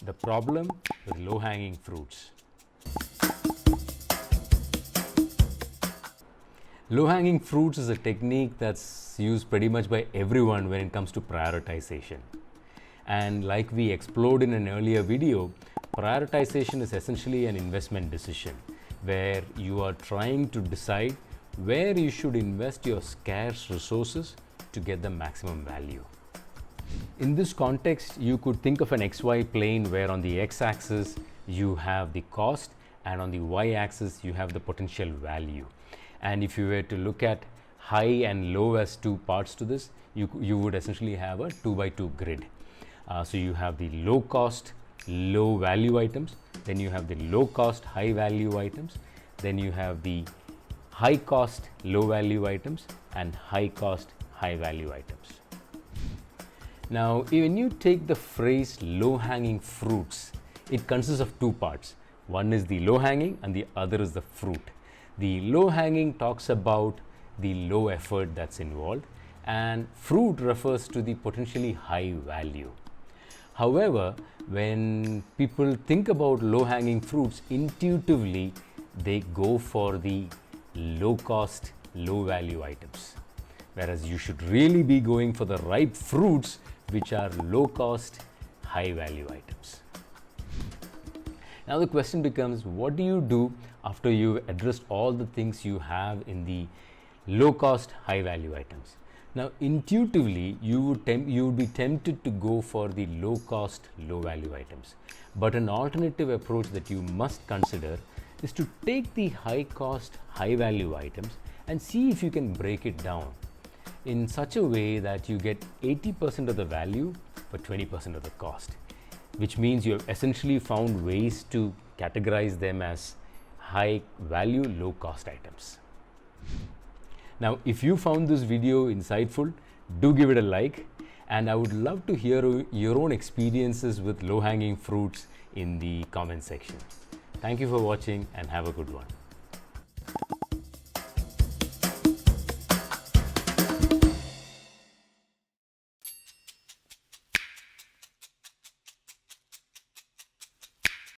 the problem with low-hanging fruits. Low-hanging fruits is a technique that's used pretty much by everyone when it comes to prioritization. And like we explored in an earlier video, prioritization is essentially an investment decision where you are trying to decide where you should invest your scarce resources to get the maximum value. In this context, you could think of an XY plane where on the x-axis you have the cost and on the y-axis you have the potential value. And if you were to look at high and low as two parts to this, you would essentially have a 2x2 grid. So you have the low cost, low value items, then you have the low cost, high value items, then you have the high cost, low value items and high cost, high value items. Now, when you take the phrase low hanging fruits, it consists of two parts. One is the low hanging and the other is the fruit. The low hanging talks about the low effort that's involved, and fruit refers to the potentially high value. However, when people think about low hanging fruits, intuitively they go for the low cost, low value items, whereas you should really be going for the ripe fruits which are low cost, high value items. Now the question becomes, what do you do after you've addressed all the things you have in the low cost, high value items? Now intuitively you would be tempted to go for the low cost, low value items, but an alternative approach that you must consider is to take the high cost, high value items and see if you can break it down in such a way that you get 80% of the value for 20% of the cost, which means you have essentially found ways to categorize them as high value, low cost items. Now, if you found this video insightful, do give it a like, and I would love to hear your own experiences with low hanging fruits in the comment section. Thank you for watching and have a good one.